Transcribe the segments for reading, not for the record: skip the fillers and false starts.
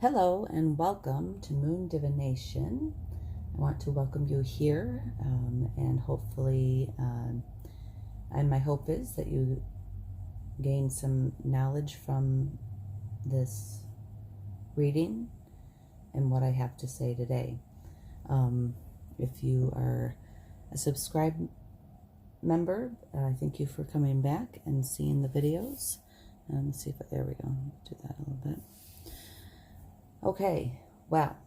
Hello and welcome to Moon Divination. I want to welcome you here and hopefully, and my hope is that you gain some knowledge from this reading and what I have to say today. If you are a subscribed member, thank you for coming back and seeing the videos. Let's see if, there we go, do that a little bit. Okay, well,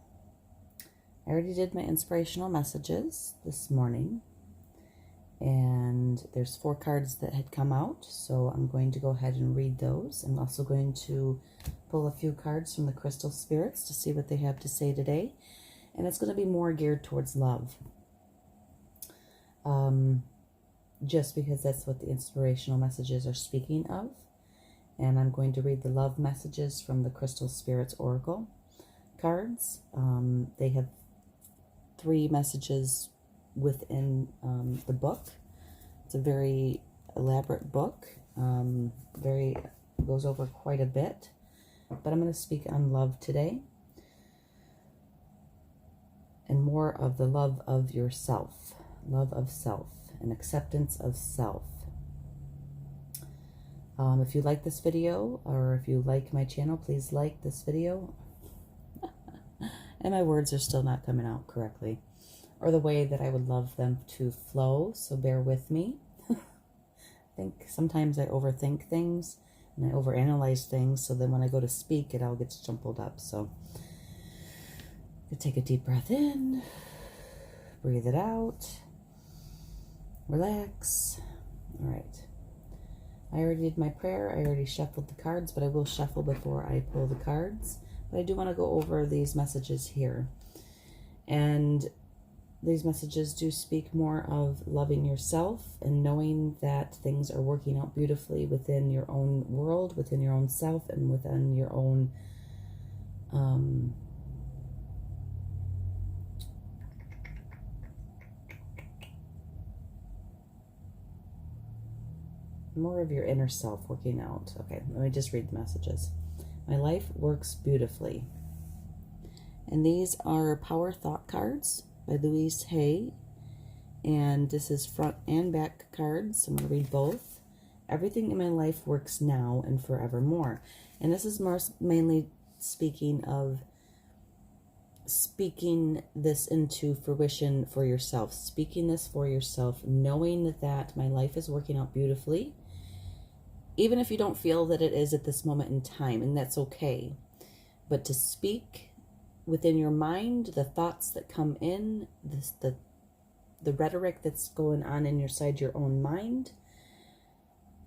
I already did my inspirational messages this morning, and there's 4 cards that had come out, so I'm going to go ahead and read those. I'm also going to pull a few cards from the crystal spirits to see what they have to say today, and it's going to be more geared towards love, just because that's what the inspirational messages are speaking of. And I'm going to read the love messages from the Crystal Spirits Oracle cards. They have 3 messages within the book. It's a very elaborate book. Goes over quite a bit. But I'm going to speak on love today. And more of the love of yourself. Love of self and acceptance of self. If you like this video, or if you like my channel, please like this video. And my words are still not coming out correctly, or the way that I would love them to flow, so bear with me. I think sometimes I overthink things, and I overanalyze things, so then when I go to speak, it all gets jumbled up. So take a deep breath in, breathe it out, relax. All right. I already did my prayer. I already shuffled the cards, but I will shuffle before I pull the cards. But I do want to go over these messages here. And these messages do speak more of loving yourself and knowing that things are working out beautifully within your own world, within your own self, and within your own more of your inner self working out. Okay, let me just read the messages. My life works beautifully. And these are Power Thought cards by Louise Hay. And this is front and back cards. I'm going to read both. Everything in my life works now and forevermore. And this is mainly speaking of speaking this into fruition for yourself. Speaking this for yourself, knowing that my life is working out beautifully. Even if you don't feel that it is at this moment in time, and that's okay. But to speak within your mind, the thoughts that come in, the rhetoric that's going on inside your own mind,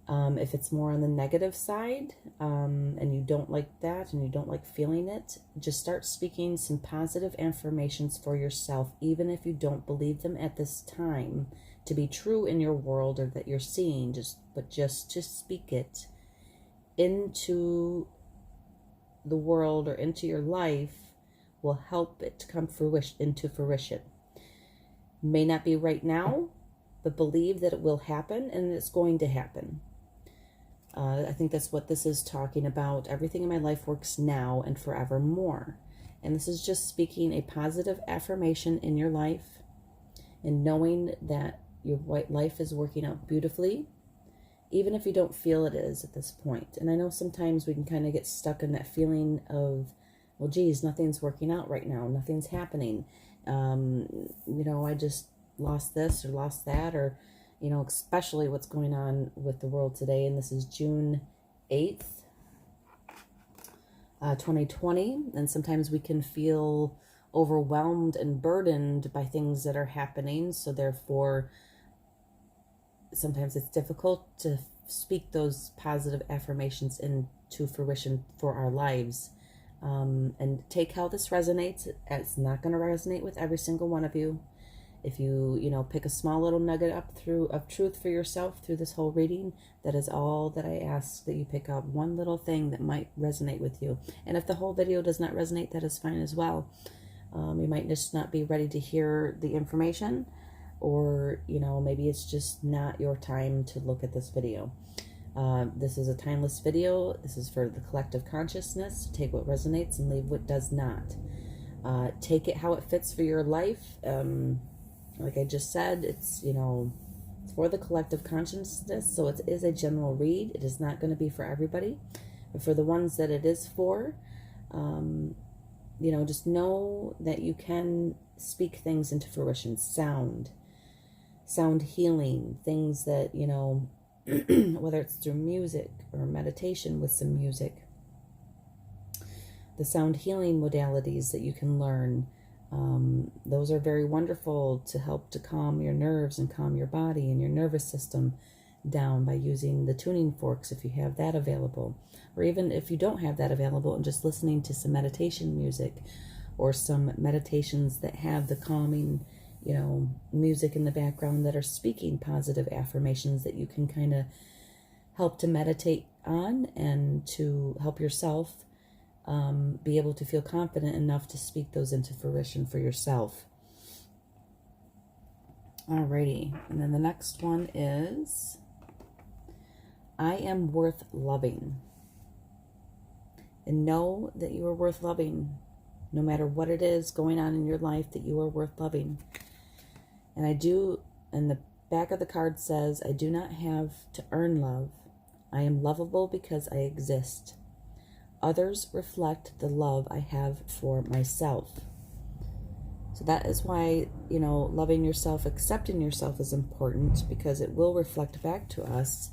if it's more on the negative side, and you don't like that, and you don't like feeling it, just start speaking some positive affirmations for yourself, even if you don't believe them at this time to be true in your world or that you're seeing, but just to speak it into the world or into your life will help it to come into fruition. May not be right now, but believe that it will happen, and it's going to happen. I think that's what this is talking about. Everything in my life works now and forevermore. And this is just speaking a positive affirmation in your life and knowing that your life is working out beautifully, even if you don't feel it is at this point. And I know sometimes we can kind of get stuck in that feeling of, well, geez, nothing's working out right now. Nothing's happening. I just lost this or lost that, or, especially what's going on with the world today. And this is June 8th, 2020. And sometimes we can feel overwhelmed and burdened by things that are happening. So therefore, sometimes it's difficult to speak those positive affirmations into fruition for our lives. And take how this resonates. It's not going to resonate with every single one of you. If you, pick a small little nugget of truth for yourself through this whole reading, that is all that I ask, that you pick out one little thing that might resonate with you. And if the whole video does not resonate, that is fine as well. You might just not be ready to hear the information, or, maybe it's just not your time to look at this video. This is a timeless video. This is for the collective consciousness. Take what resonates and leave what does not. Take it how it fits for your life. Like I just said, it's, it's for the collective consciousness, so it is a general read. It is not going to be for everybody. But for the ones that it is for, just know that you can speak things into fruition. Sound healing, things that, whether it's through music or meditation with some music, the sound healing modalities that you can learn, those are very wonderful to help to calm your nerves and calm your body and your nervous system down by using the tuning forks if you have that available, or even if you don't have that available, and just listening to some meditation music or some meditations that have the calming music in the background that are speaking positive affirmations that you can kind of help to meditate on and to help yourself be able to feel confident enough to speak those into fruition for yourself. Alrighty, and then the next one is, I am worth loving. And know that you are worth loving, no matter what it is going on in your life, that you are worth loving. And and the back of the card says, I do not have to earn love. I am lovable because I exist. Others reflect the love I have for myself. So that is why, loving yourself, accepting yourself is important, because it will reflect back to us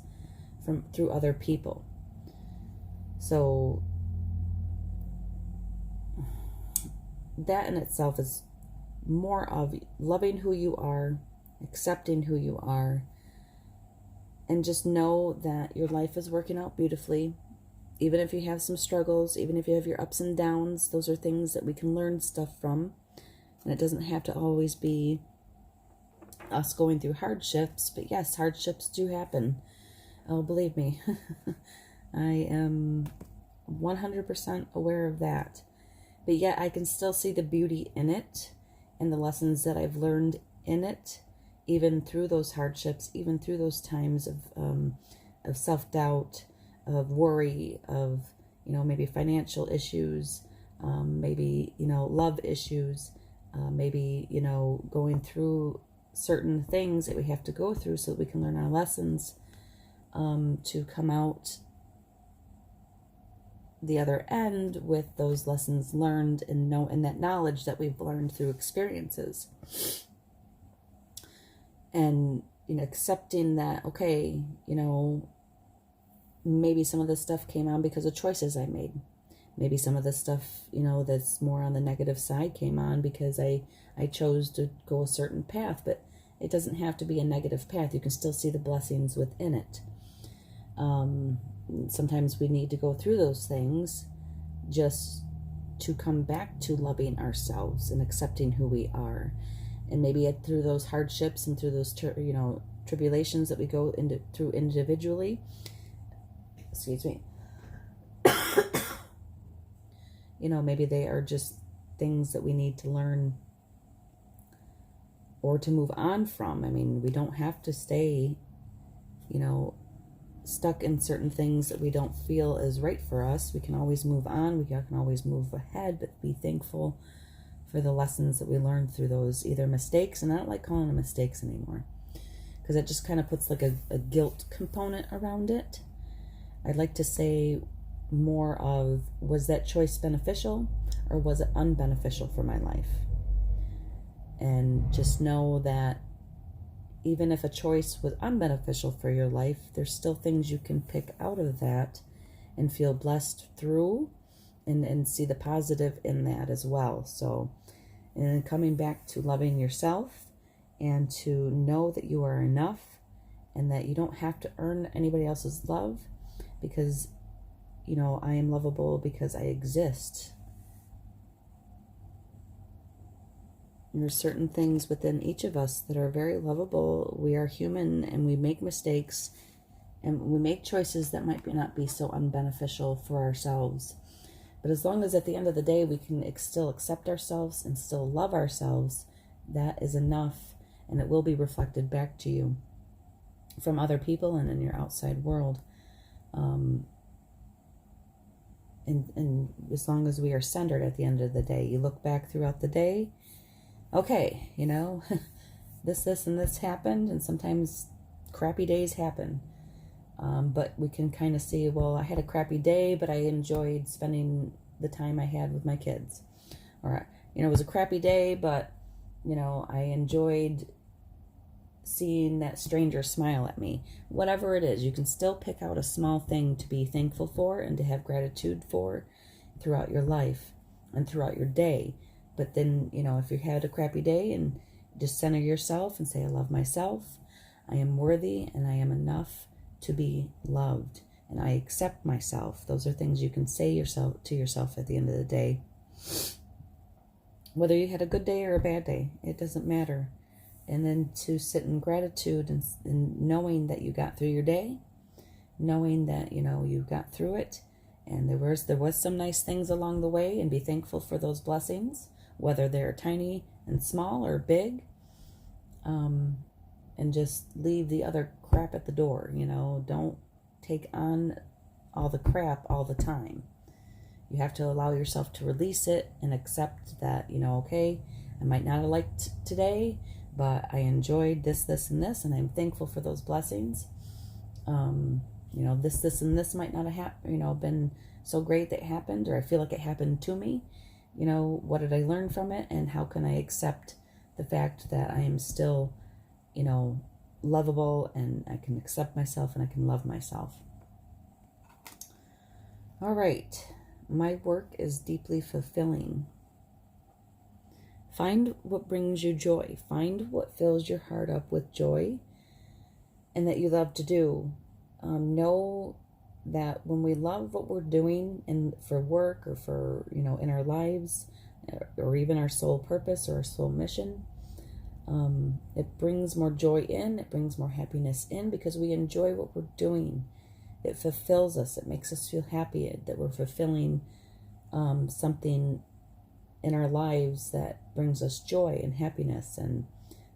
through other people. So that in itself is more of loving who you are, accepting who you are, and just know that your life is working out beautifully. Even if you have some struggles, even if you have your ups and downs, those are things that we can learn stuff from. And it doesn't have to always be us going through hardships. But yes, hardships do happen. Oh, believe me. I am 100% aware of that. But yet I can still see the beauty in it and the lessons that I've learned in it, even through those hardships, even through those times of self-doubt, of worry, of, maybe financial issues, maybe, love issues, maybe, going through certain things that we have to go through so that we can learn our lessons, to come out the other end with those lessons learned and that knowledge that we've learned through experiences. And, accepting that, okay, maybe some of this stuff came on because of choices I made. Maybe some of this stuff, that's more on the negative side came on because I chose to go a certain path, but it doesn't have to be a negative path. You can still see the blessings within it. Sometimes we need to go through those things just to come back to loving ourselves and accepting who we are. And maybe through those hardships and through those, tribulations that we go through individually, excuse me, maybe they are just things that we need to learn or to move on from. I mean, we don't have to stay, stuck in certain things that we don't feel is right for us. We can always move on. We can always move ahead, but be thankful for the lessons that we learned through those either mistakes. And I don't like calling them mistakes anymore, because it just kind of puts like a guilt component around it. I'd like to say more of, was that choice beneficial or was it unbeneficial for my life? And just know that even if a choice was unbeneficial for your life, there's still things you can pick out of that and feel blessed through and see the positive in that as well. So, and coming back to loving yourself and to know that you are enough and that you don't have to earn anybody else's love, because, I am lovable because I exist. There's certain things within each of us that are very lovable. We are human and we make mistakes and we make choices that might not be so unbeneficial for ourselves. But as long as at the end of the day we can still accept ourselves and still love ourselves, that is enough, and it will be reflected back to you from other people and in your outside world. And as long as we are centered at the end of the day, you look back throughout the day, okay, this and this happened, and sometimes crappy days happen. But we can kind of see, well, I had a crappy day, but I enjoyed spending the time I had with my kids. Or, it was a crappy day, but, I enjoyed seeing that stranger smile at me. Whatever it is, you can still pick out a small thing to be thankful for and to have gratitude for throughout your life and throughout your day. But then, if you had a crappy day, and just center yourself and say, I love myself, I am worthy, and I am enough to be loved, and I accept myself. Those are things you can say to yourself at the end of the day. Whether you had a good day or a bad day, it doesn't matter. And then to sit in gratitude and knowing that you got through your day, knowing that, you got through it, and there was some nice things along the way, and be thankful for those blessings, whether they're tiny and small or big, and just leave the other crap at the door. Don't take on all the crap all the time. You have to allow yourself to release it and accept that, okay, I might not have liked today, but I enjoyed this, and this, and I'm thankful for those blessings. This, and this might not have been so great that it happened, or I feel like it happened to me. What did I learn from it, and how can I accept the fact that I am still, lovable, and I can accept myself, and I can love myself. All right. My work is deeply fulfilling. Find what brings you joy. Find what fills your heart up with joy and that you love to do. Know that when we love what we're doing, and for work or for, in our lives, or even our soul purpose or our soul mission, it brings more joy in, it brings more happiness in, because we enjoy what we're doing. It fulfills us. It makes us feel happy that we're fulfilling something in our lives that brings us joy and happiness, and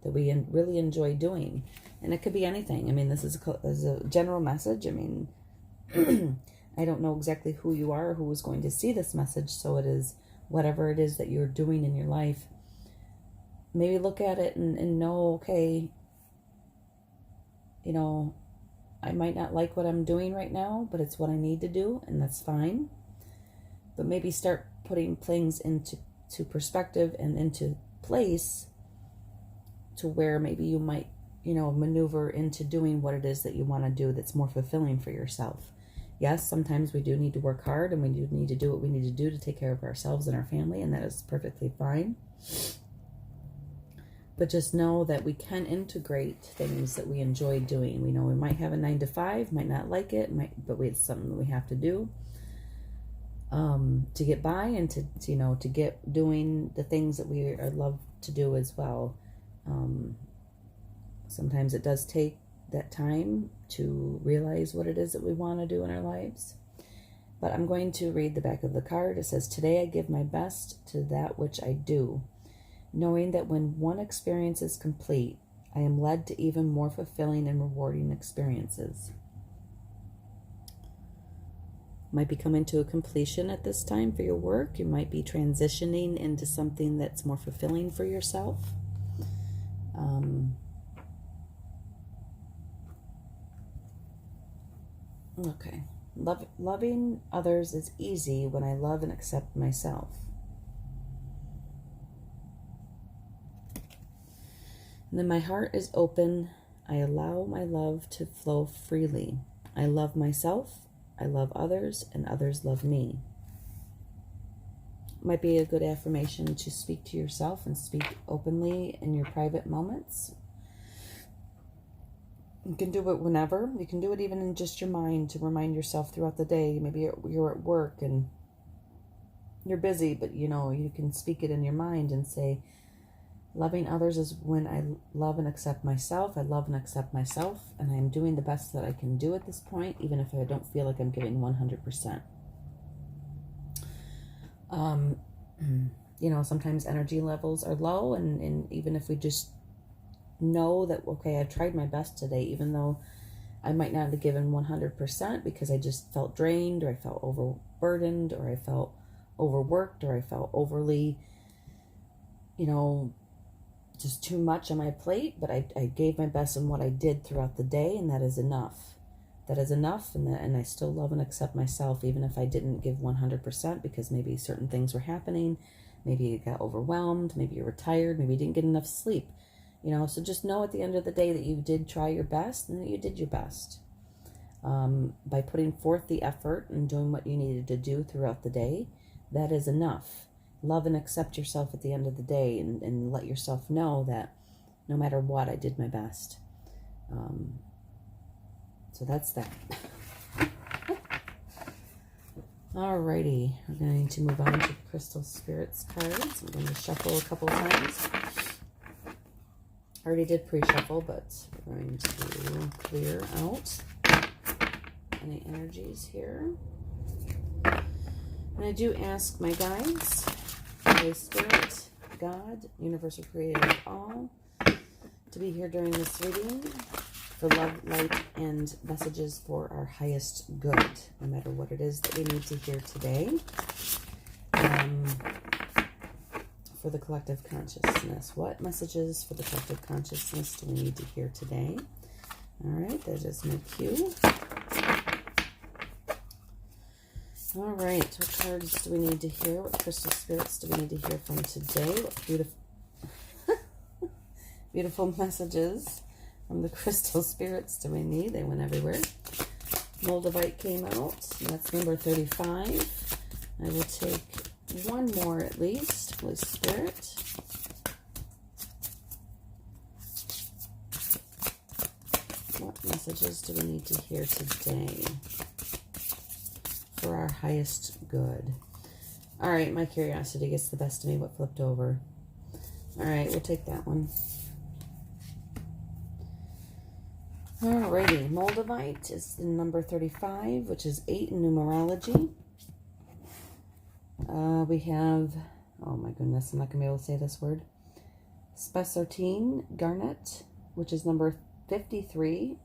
that we really enjoy doing. And it could be anything. This is a general message. I don't know exactly who you are or who is going to see this message, so it is whatever it is that you're doing in your life. Maybe look at it and know, okay, I might not like what I'm doing right now, but it's what I need to do, and that's fine. But maybe start putting things into perspective and into place to where maybe you might, maneuver into doing what it is that you want to do that's more fulfilling for yourself. Yes, sometimes we do need to work hard, and we do need to do what we need to do to take care of ourselves and our family, and that is perfectly fine. But just know that we can integrate things that we enjoy doing. We know we might have a 9-to-5, might not like it, but it's something that we have to do to get by, and to get doing the things that we love to do as well. Sometimes it does take that time to realize what it is that we want to do in our lives. But I'm going to read the back of the card. It says, today I give my best to that which I do, knowing that when one experience is complete, I am led to even more fulfilling and rewarding experiences. Might be coming to a completion at this time for your work. You might be transitioning into something that's more fulfilling for yourself. Okay. Loving others is easy when I love and accept myself. And then my heart is open. I allow my love to flow freely. I love myself. I love others, and others love me. Might be a good affirmation to speak to yourself and speak openly in your private moments. You can do it whenever. You can do it even in just your mind to remind yourself throughout the day. Maybe you're at work and you're busy, but you can speak it in your mind and say, loving others is when I love and accept myself. I love and accept myself, and I'm doing the best that I can do at this point, even if I don't feel like I'm giving 100%. Sometimes energy levels are low, and even if we just know that, okay, I've tried my best today, even though I might not have given 100% because I just felt drained, or I felt overburdened, or I felt overworked, or I felt overly, just too much on my plate. But I gave my best in what I did throughout the day, and that is enough. That is enough, and I still love and accept myself, even if I didn't give 100%, because maybe certain things were happening. Maybe you got overwhelmed, maybe you were tired, maybe you didn't get enough sleep. So just know at the end of the day that you did try your best and that you did your best. By putting forth the effort and doing what you needed to do throughout the day, that is enough. Love and accept yourself at the end of the day, and let yourself know that no matter what, I did my best. So that's that. Alrighty, we're going to move on to Crystal Spirits cards. I'm going to shuffle a couple of times. I already did pre-shuffle, but we're going to clear out any energies here. And I do ask my guides, Holy Spirit, God, Universal Creator of all, to be here during this reading for love, light, and messages for our highest good, no matter what it is that we need to hear today. For the collective consciousness. What messages for the collective consciousness do we need to hear today? All right, that is my cue. All right, what cards do we need to hear? What crystal spirits do we need to hear from today? What beautiful, beautiful messages from the crystal spirits do we need? They went everywhere. Moldavite came out. That's number 35. I will take one more at least. Holy Spirit. What messages do we need to hear today for our highest good? All right, my curiosity gets the best of me. What flipped over? All right, we'll take that one. Alrighty, Moldavite is the number 35, which is 8 in numerology. We have, oh my goodness, I'm not going to be able to say this word. Spessartine Garnet, which is number 53,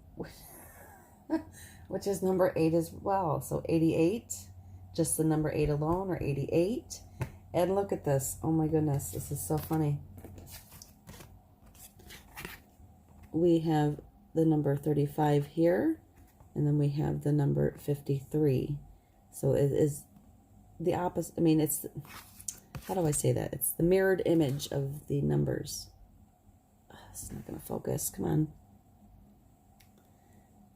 which is number 8 as well. So 88, just the number 8 alone, or 88. And look at this. Oh my goodness, this is so funny. We have the number 35 here, and then we have the number 53. So it is the opposite. I mean, it's, how do I say that? It's the mirrored image of the numbers. It's not going to focus. Come on.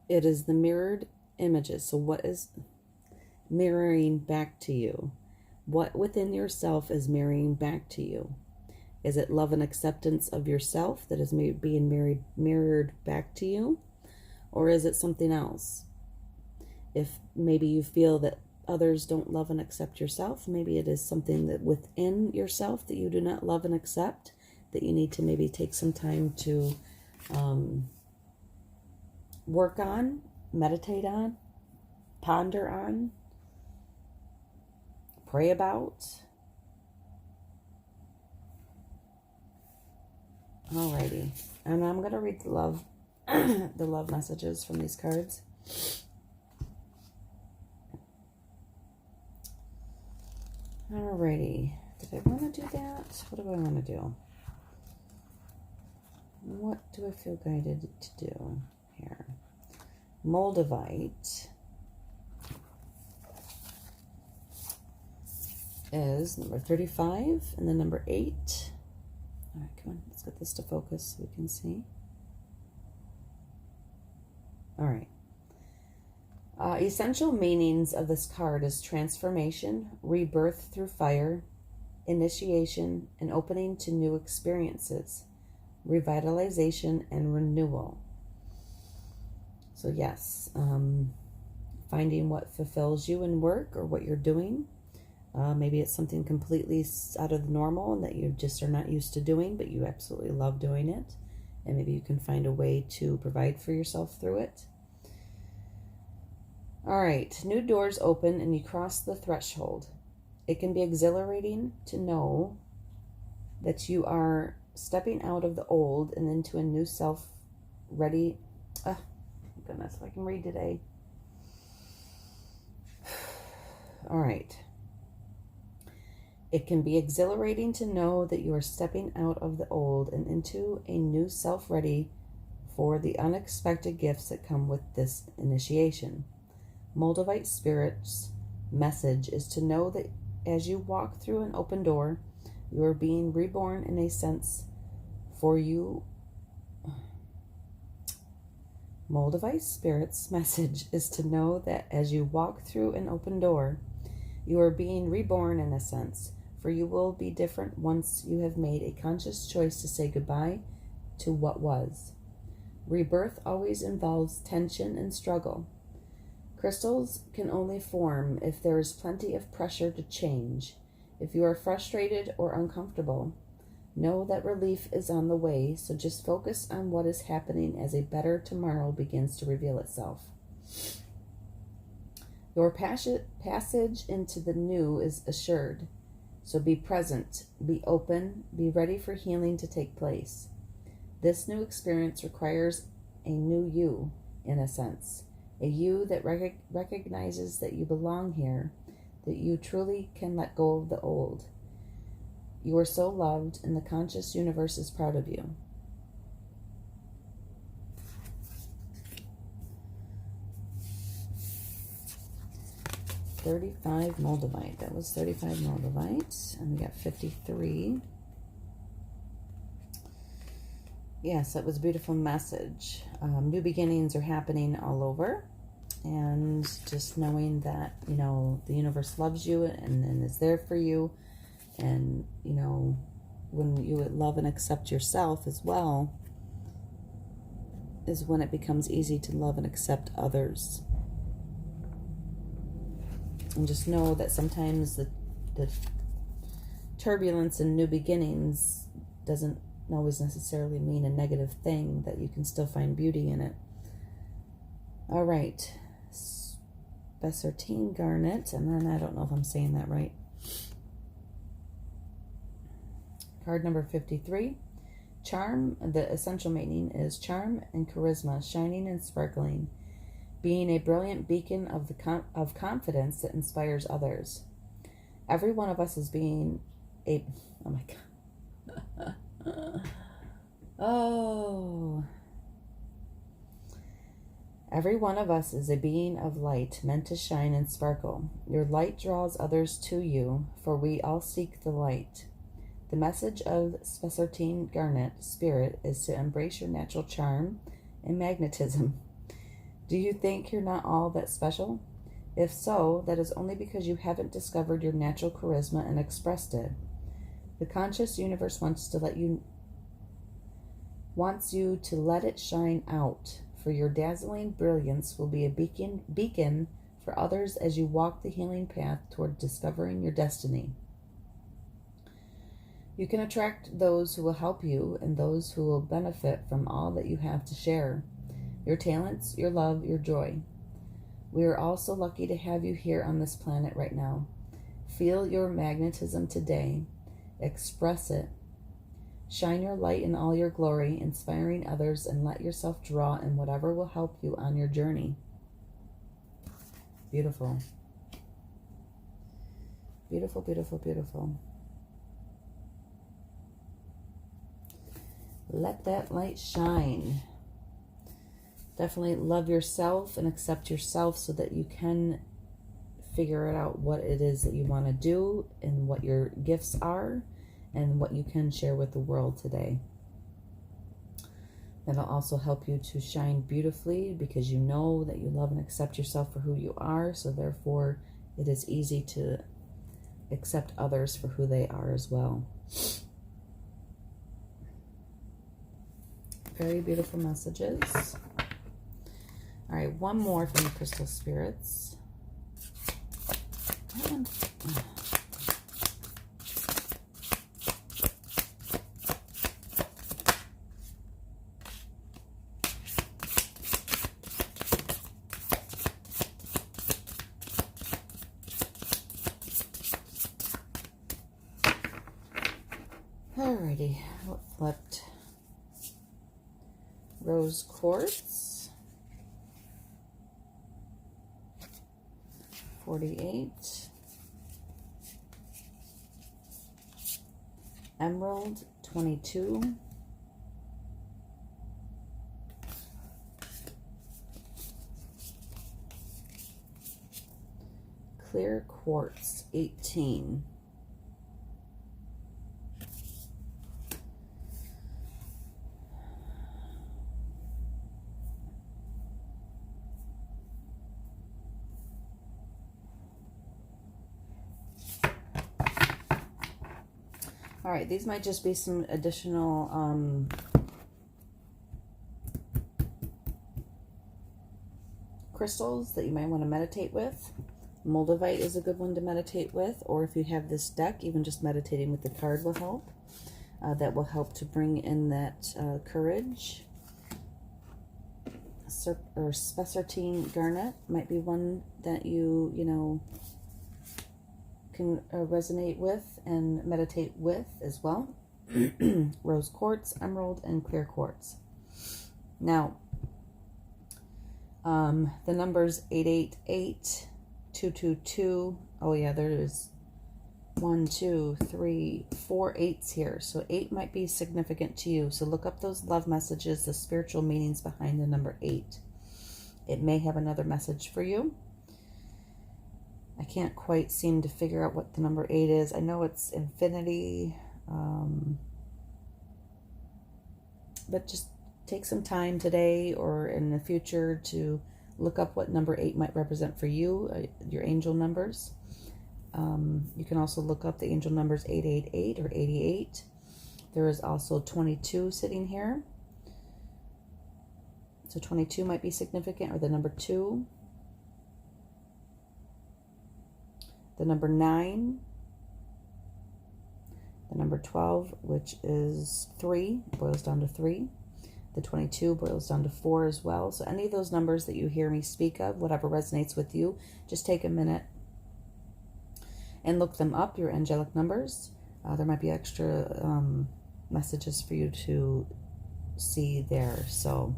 It is the mirrored images. So what is mirroring back to you? What within yourself is mirroring back to you? Is it love and acceptance of yourself that is being mirrored back to you? Or is it something else? If maybe you feel that others don't love and accept yourself, maybe it is something that within yourself that you do not love and accept, that you need to maybe take some time to work on, meditate on, ponder on, pray about. Alrighty, and I'm going to read the love, the love messages from these cards. Alrighty, did I want to do that? What do I want to do? What do I feel guided to do here? Moldavite is number 35 and then number 8. All right, come on, let's get this to focus so we can see. All right. Essential meanings of this card is transformation, rebirth through fire, initiation, and opening to new experiences, revitalization, and renewal. So yes, finding what fulfills you in work or what you're doing. Maybe it's something completely out of the normal and that you just are not used to doing, but you absolutely love doing it. And maybe you can find a way to provide for yourself through it. All right, new doors open and you cross the threshold. It can be exhilarating to know that you are stepping out of the old and into a new self, ready. goodness, if I can read today. All right. It can be exhilarating to know that you are stepping out of the old and into a new self, ready for the unexpected gifts that come with this initiation. Moldavite Spirit's message is to know that as you walk through an open door, you are being reborn in a sense for you. Moldavite Spirit's message is to know that as you walk through an open door, you are being reborn in a sense, for you will be different once you have made a conscious choice to say goodbye to what was. Rebirth always involves tension and struggle. Crystals can only form if there is plenty of pressure to change. If you are frustrated or uncomfortable, know that relief is on the way, so just focus on what is happening as a better tomorrow begins to reveal itself. Your passage into the new is assured, so be present, be open, be ready for healing to take place. This new experience requires a new you, in a sense, a you that recognizes that you belong here, that you truly can let go of the old. You are so loved, and the conscious universe is proud of you. $35 Moldavite. That was 35 Moldavite. And we got 53. Yes, that was a beautiful message. New beginnings are happening all over. And just knowing that, you know, the universe loves you and is there for you. And, you know, when you love and accept yourself as well, is when it becomes easy to love and accept others. And just know that sometimes the turbulence and new beginnings doesn't always necessarily mean a negative thing, that you can still find beauty in it. All right. Spessartine Garnet, and then I don't know if I'm saying that right. Card number 53. Charm, the essential meaning is charm and charisma, shining and sparkling, being a brilliant beacon of confidence that inspires others. Every one of us is being a... Oh, my God. Oh. Every one of us is a being of light, meant to shine and sparkle. Your light draws others to you, for we all seek the light. The message of Spessartine Garnet Spirit is to embrace your natural charm and magnetism. Do you think you're not all that special? If so, that is only because you haven't discovered your natural charisma and expressed it. The conscious universe wants you to let it shine out, for your dazzling brilliance will be a beacon for others as you walk the healing path toward discovering your destiny. You can attract those who will help you and those who will benefit from all that you have to share. Your talents, your love, your joy. We are all so lucky to have you here on this planet right now. Feel your magnetism today. Express it. Shine your light in all your glory, inspiring others, and let yourself draw in whatever will help you on your journey. Beautiful. Beautiful, beautiful, beautiful. Let that light shine. Definitely love yourself and accept yourself so that you can figure it out what it is that you want to do and what your gifts are and what you can share with the world today. That'll also help you to shine beautifully because you know that you love and accept yourself for who you are, so therefore it is easy to accept others for who they are as well. Very beautiful messages. All right, one more from the Crystal Spirits. That one. Alrighty, what flipped? Rose Quartz. 48. Emerald, 22. Clear Quartz, 18. All right, these might just be some additional crystals that you might want to meditate with. Moldavite is a good one to meditate with, or if you have this deck, even just meditating with the card will help. That will help to bring in that courage. Or Spessartine Garnet might be one that you can resonate with and meditate with as well. Rose Quartz, Emerald, and Clear Quartz. Now, the numbers 888, 222. Oh yeah, there is 1, 2, 3, 4 8s here. So 8 might be significant to you. So look up those love messages, the spiritual meanings behind the number 8. It may have another message for you. I can't quite seem to figure out what the number 8 is. I know it's infinity. But just take some time today or in the future to look up what number 8 might represent for you, your angel numbers. You can also look up the angel numbers 888 or 88. There is also 22 sitting here. So 22 might be significant, or the number 2. The number 9. The number 12, which is 3, boils down to 3. The 22 boils down to 4 as well. So any of those numbers that you hear me speak of, whatever resonates with you, just take a minute and look them up, your angelic numbers. There might be extra messages for you to see there. So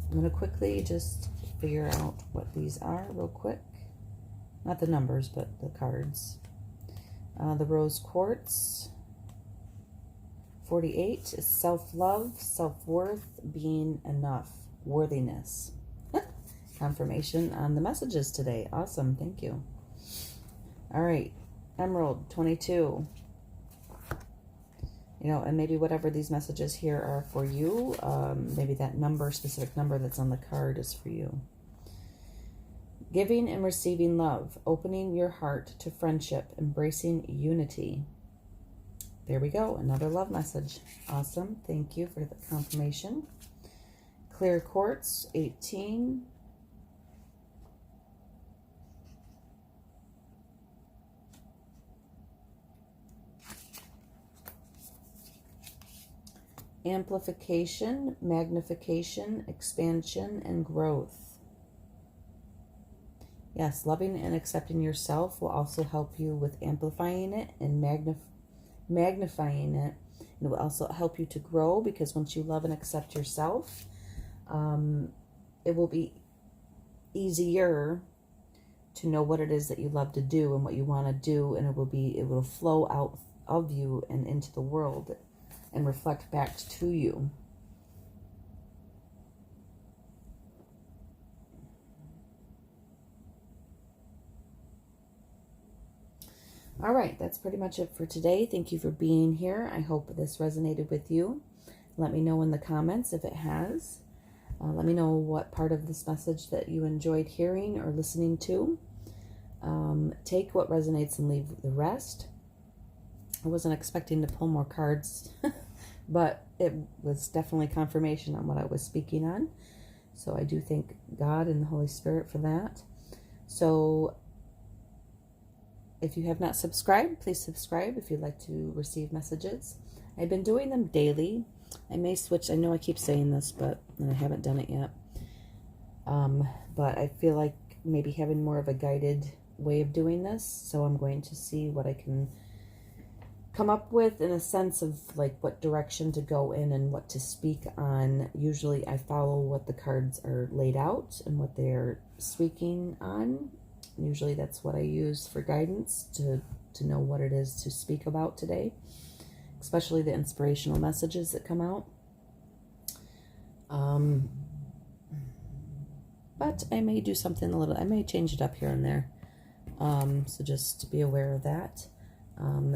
I'm going to quickly just figure out what these are real quick. Not the numbers, but the cards. The Rose Quartz, 48, is self-love, self-worth, being enough, worthiness. Confirmation on the messages today. Awesome. Thank you. All right. Emerald, 22. And maybe whatever these messages here are for you, maybe that specific number that's on the card is for you. Giving and receiving love, opening your heart to friendship, embracing unity. There we go, another love message. Awesome, thank you for the confirmation. Clear Quartz, 18. Amplification, magnification, expansion, and growth. Yes, loving and accepting yourself will also help you with amplifying it and magnifying it. And it will also help you to grow, because once you love and accept yourself, it will be easier to know what it is that you love to do and what you want to do, and it will flow out of you and into the world and reflect back to you. All right, that's pretty much it for today. Thank you for being here. I hope this resonated with you. Let me know in the comments if it has. Let me know what part of this message that you enjoyed hearing or listening to. Take what resonates and leave the rest. I wasn't expecting to pull more cards, but it was definitely confirmation on what I was speaking on. So I do thank God and the Holy Spirit for that. So if you have not subscribed, please subscribe if you'd like to receive messages. I've been doing them daily. I may switch. I know I keep saying this, but I haven't done it yet. But I feel like maybe having more of a guided way of doing this. So I'm going to see what I can come up with in a sense of like what direction to go in and what to speak on. Usually I follow what the cards are laid out and what they're speaking on. Usually that's what I use for guidance, to know what it is to speak about today, especially the inspirational messages that come out. But I may do something I may change it up here and there. So just be aware of that.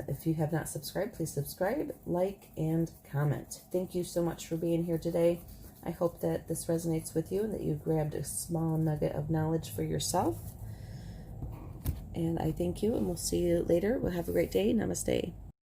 If you have not subscribed, please subscribe, like, and comment. Thank you so much for being here today. I hope that this resonates with you and that you grabbed a small nugget of knowledge for yourself. And I thank you, and we'll see you later. We'll have a great day. Namaste.